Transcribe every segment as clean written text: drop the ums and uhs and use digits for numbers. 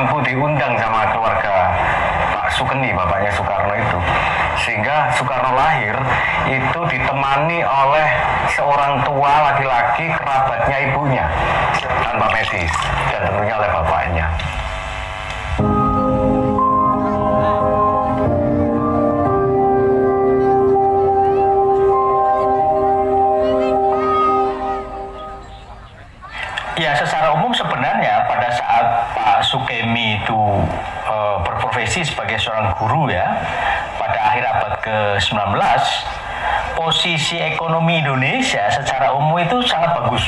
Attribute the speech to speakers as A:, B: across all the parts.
A: mampu diundang sama keluarga Pak Sukeni, bapaknya Soekarno itu, sehingga Soekarno lahir itu ditemani oleh seorang tua laki-laki kerabatnya ibunya tanpa medis, dan tentunya oleh bapaknya.
B: Ya, secara umum sebenarnya pada saat Pak Sukemi itu berprofesi sebagai seorang guru ya, pada akhir abad ke-19, posisi ekonomi Indonesia secara umum itu sangat bagus.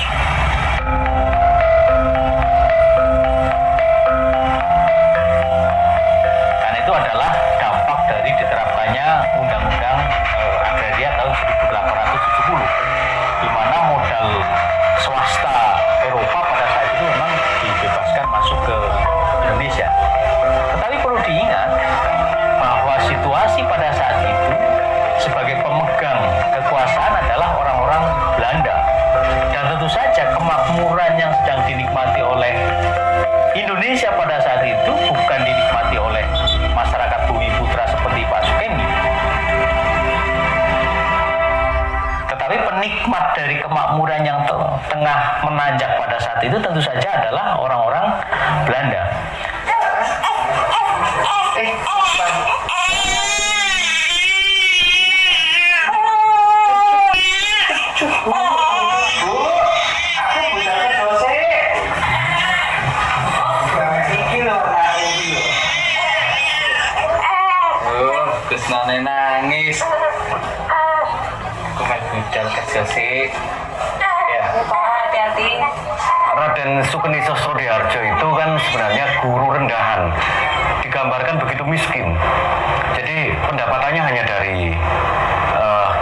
B: Dan itu adalah dampak dari diterapkannya Undang-Undang Agraria tahun 1870, di mana modal swasta Eropa pada saat itu memang dibebaskan masuk ke Indonesia. Tetapi perlu diingat bahwa situasi pada saat itu sebagai pemegang kekuasaan adalah orang-orang Belanda. Dan tentu saja kemakmuran yang sedang dinikmati oleh Indonesia pada saat itu bukan dinikmati oleh masyarakat bumi putra seperti Pak Sukemi, tetapi penikmat dari kemakmuran yang tengah menanjak pada saat itu tentu saja adalah orang-orang Belanda.
C: Nane nangis. Aku main budal kerja sih.
B: Ya.
D: Hati-hati.
A: Raden Sukeni Sosrodihardjo itu kan sebenarnya guru rendahan, digambarkan begitu miskin. Jadi pendapatannya hanya dari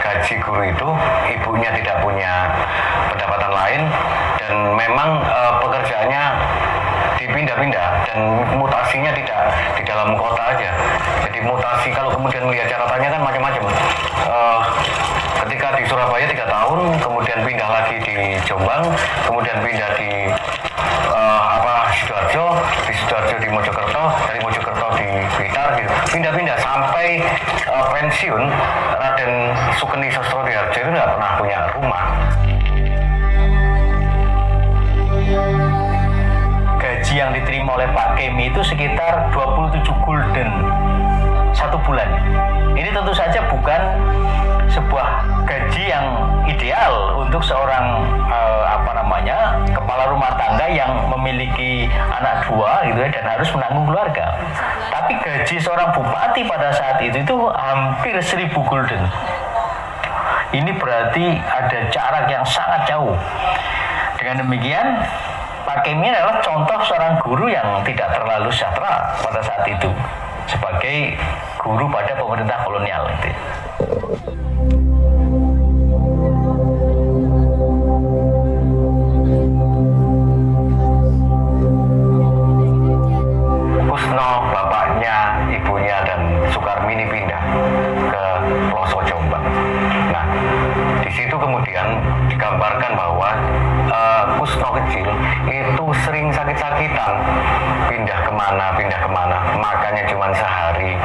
A: gaji guru itu, ibunya tidak punya pendapatan lain, dan memang pekerjaannya dipindah-pindah dan mutasinya tidak di dalam kota aja. Jadi mutasi, kalau kemudian melihat catatannya kan macam-macam. Ketika di Surabaya 3 tahun, kemudian pindah lagi di Jombang, kemudian pindah di Sidoarjo, di Sidoarjo di Mojokerto, dari Mojokerto di Blitar gitu. Pindah-pindah sampai pensiun. Raden Sukeni Sosrodihardjo itu nggak pernah punya rumah.
B: Gaji yang diterima oleh Pak Kemi itu sekitar 27 gulden 1 bulan. Ini tentu saja bukan sebuah gaji yang ideal untuk seorang kepala rumah tangga yang memiliki anak 2 gitu ya, dan harus menanggung keluarga. Tapi gaji seorang bupati pada saat itu hampir 1000 gulden. Ini berarti ada jarak yang sangat jauh. Dengan demikian, Pak Kemi adalah contoh seorang guru yang tidak terlalu sejahtera pada saat itu sebagai guru pada pemerintah kolonial itu.
A: Kusno, bapaknya, ibunya, dan Sukarmini pindah ke pelosok Jombang. Nah, di situ kemudian digambarkan bahwa Kusno kecil itu sering sakit-sakitan, pindah kemana, makannya cuma sehari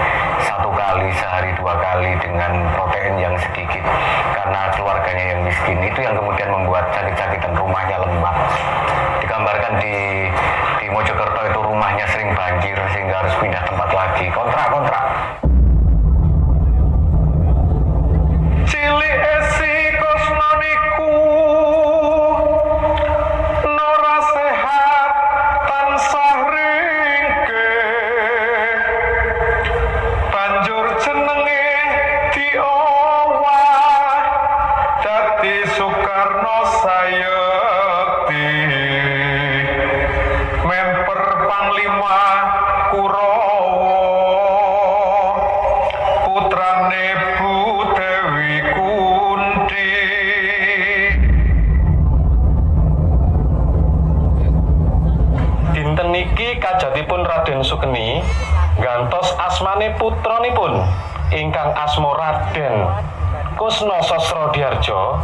A: 1 kali, sehari 2 kali dengan protein yang sedikit, karena keluarganya yang miskin. Itu yang kemudian membuat sakit-sakitan, rumahnya lembab. Digambarkan di Mojokerto itu rumahnya sering banjir sehingga harus pindah tempat lagi, kontrak.
E: Cilik esi Kusno niku nora sehat tansah ringkih, banjur jenenge diowah dadi Soekarno Sayekti, memper Panglima Kurawa, putrane Bu Dewi Kunti. Dinten niki kajatipun Raden Sukeni gantos asmane putranipun ingkang asma Raden Kusno Sosrodihardjo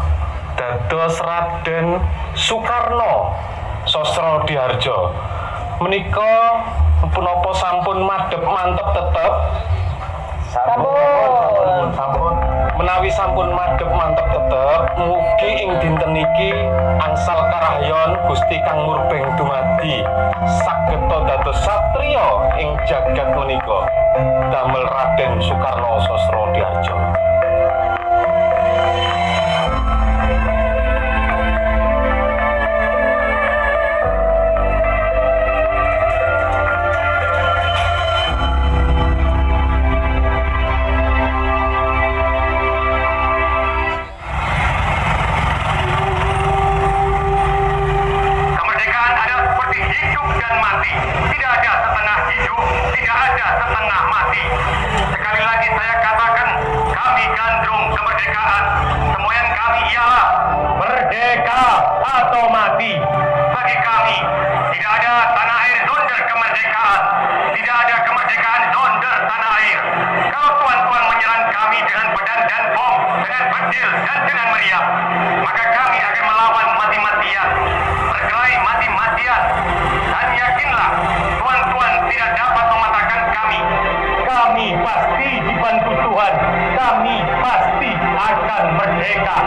E: dados Raden Soekarno Sosrodihardjo Menika punapa sampun madhep mantep tetep. Menawi sampun madhep mantep tetep, mugi ing dinten niki angsal karahyon Gusti Kang Murbeng dumadi sageta dados satriya ing jagat menika damel Raden Soekarno Sosrodharjo.
A: Kemerdekaan adalah seperti hidup dan mati. Tidak ada setengah hidup, tidak ada setengah mati. Sekali lagi saya katakan, kami gandrung kemerdekaan. Semboyan kami ialah merdeka atau mati. Bagi kami, tidak ada tanah air zonder kemerdekaan. Tidak ada kemerdekaan zonder tanah air. Kalau tuan-tuan menyerang kami dengan pedang dan bom, dengan bedil dan dengan meriam, maka kami akan melawan mati-matian, berkelahi mati-matian. Dan yakinlah, tuan-tuan tidak dapat mematahkan kami. Kami pasti dibantu Tuhan. Kami pasti akan merdeka.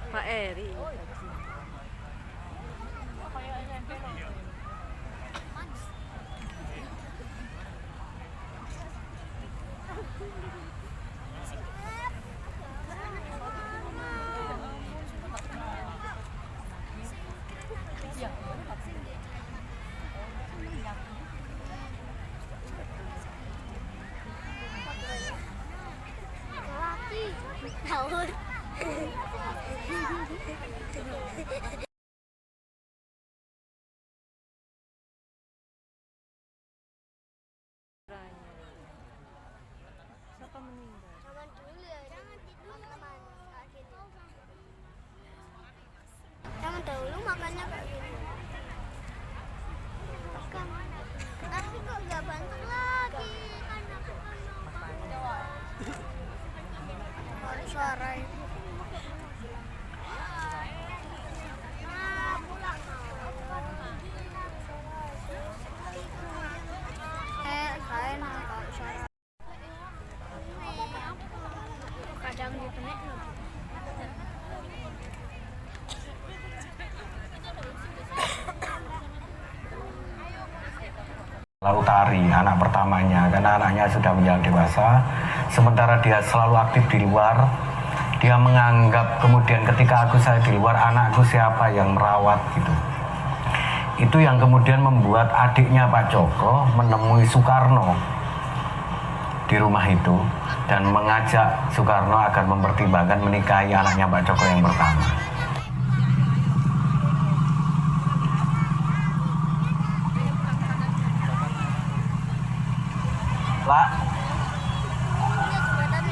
D: Pak Eri.
F: Tahun.
D: Siapa meninggal?
F: Zaman dulu ya, jangan tidur teman. Zaman dahulu makannya kayak gini. Makan. Tapi kok nggak bantu lagi? Harus suara itu. Pulang. Saya nak kalau suara. Kadang dikenek loh.
A: Lautari, anak pertamanya, karena anaknya sudah menjadi dewasa, sementara dia selalu aktif di luar. Dia menganggap kemudian ketika saya di luar, anakku siapa yang merawat gitu. Itu yang kemudian membuat adiknya Pak Joko menemui Soekarno di rumah itu dan mengajak Soekarno agar mempertimbangkan menikahi anaknya Pak Joko yang pertama.
G: Lah,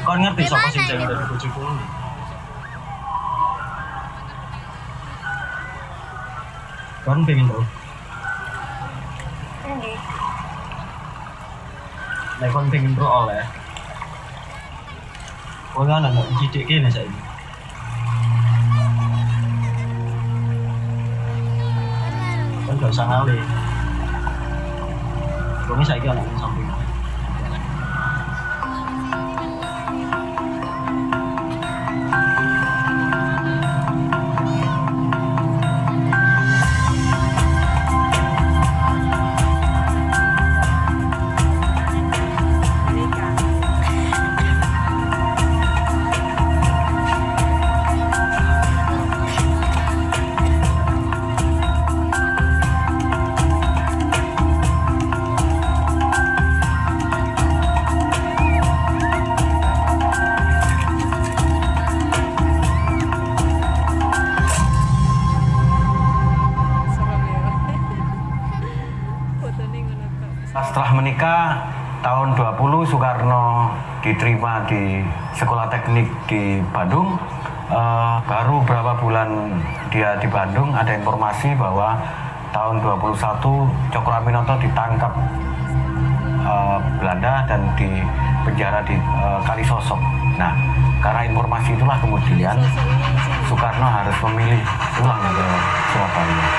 G: kon ngerti sapa sing jenenge dadi bojoku? Kon pengen tau? Nek kon pengen ro oleh. Kon ana nek cidik kene saiki. Kon gak usah ngale. Kon saiki ana ning samping.
A: Setelah menikah tahun 20 Soekarno diterima di Sekolah Teknik di Bandung. Baru berapa bulan dia di Bandung ada informasi bahwa tahun 21 Cokroaminoto ditangkap Belanda dan di penjara di Kalisosok. Nah, Karena informasi itulah kemudian Soekarno harus memilih pulang ke Surabaya.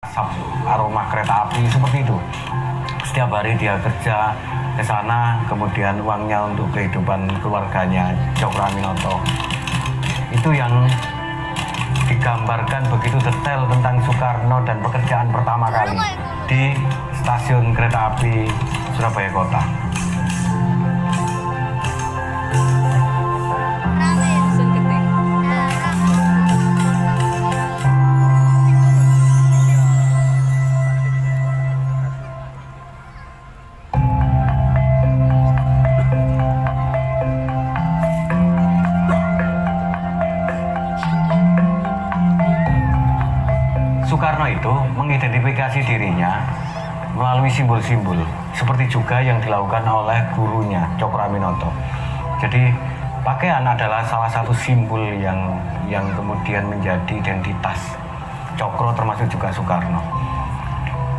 A: Asap aroma kereta api seperti itu. Setiap hari dia kerja ke sana, kemudian uangnya untuk kehidupan keluarganya, Cokroaminoto. Itu yang digambarkan begitu detail tentang Soekarno dan pekerjaan pertama kali di stasiun kereta api Surabaya Kota.
F: Rame.
D: Sun Keting.
F: Nah, rame.
A: Soekarno itu mengidentifikasi dirinya melalui simbol-simbol, seperti juga yang dilakukan oleh gurunya Cokroaminoto. Jadi pakaian adalah salah satu simbol yang kemudian menjadi identitas Cokro termasuk juga Soekarno.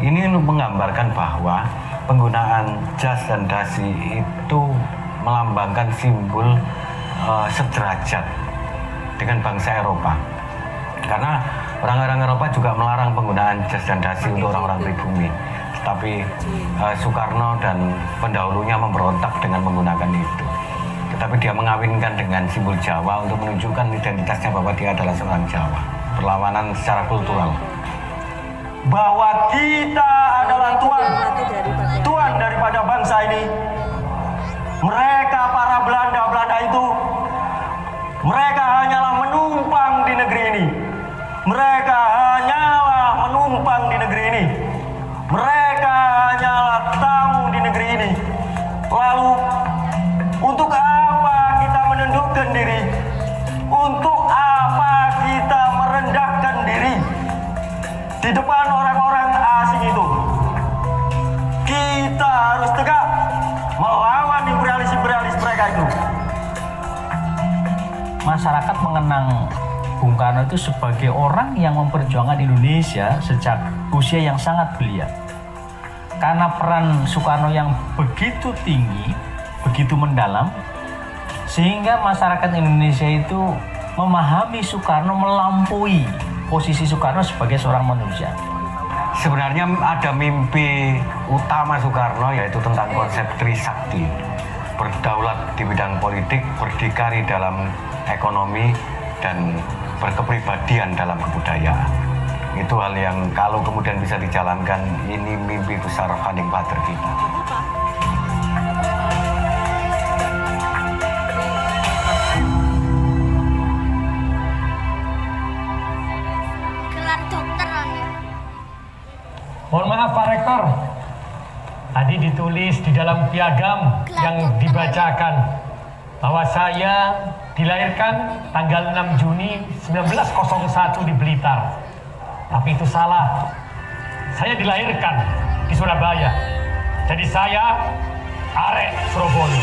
A: Ini untuk menggambarkan bahwa penggunaan jas dan dasi itu melambangkan simbol sederajat dengan bangsa Eropa. Karena orang-orang Eropa juga melarang penggunaan jas dan dasi untuk orang-orang pribumi. Tetapi Soekarno dan pendahulunya memberontak dengan menggunakan itu. Tetapi dia mengawinkan dengan simbol Jawa untuk menunjukkan identitasnya bahwa dia adalah seorang Jawa. Perlawanan secara kultural.
H: Bahwa kita adalah tuan daripada bangsa ini. Mereka para Belanda itu, mereka hanyalah menumpang di negeri ini. Mereka hanyalah menumpang di negeri ini. Mereka hanyalah tamu di negeri ini. Lalu, untuk apa kita menundukkan diri? Untuk apa kita merendahkan diri di depan orang-orang asing itu? Kita harus tegak melawan imperialis-imperialis mereka itu.
B: Masyarakat mengenang Bung Karno itu sebagai orang yang memperjuangkan Indonesia sejak usia yang sangat belia. Karena peran Soekarno yang begitu tinggi, begitu mendalam, sehingga masyarakat Indonesia itu memahami Soekarno melampaui posisi Soekarno sebagai seorang manusia.
A: Sebenarnya ada mimpi utama Soekarno, yaitu tentang konsep Trisakti. Berdaulat di bidang politik, berdikari dalam ekonomi, dan berkepribadian dalam kebudayaan. Itu hal yang kalau kemudian bisa dijalankan, ini mimpi besar founding father kita.
F: Gelar dokteran ya.
H: Mohon maaf Pak Rektor, tadi ditulis di dalam piagam yang dibacakan bahwa saya dilahirkan tanggal 6 Juni 1901 di Blitar. Tapi itu salah. Saya dilahirkan di Surabaya. Jadi saya Arek Surabaya.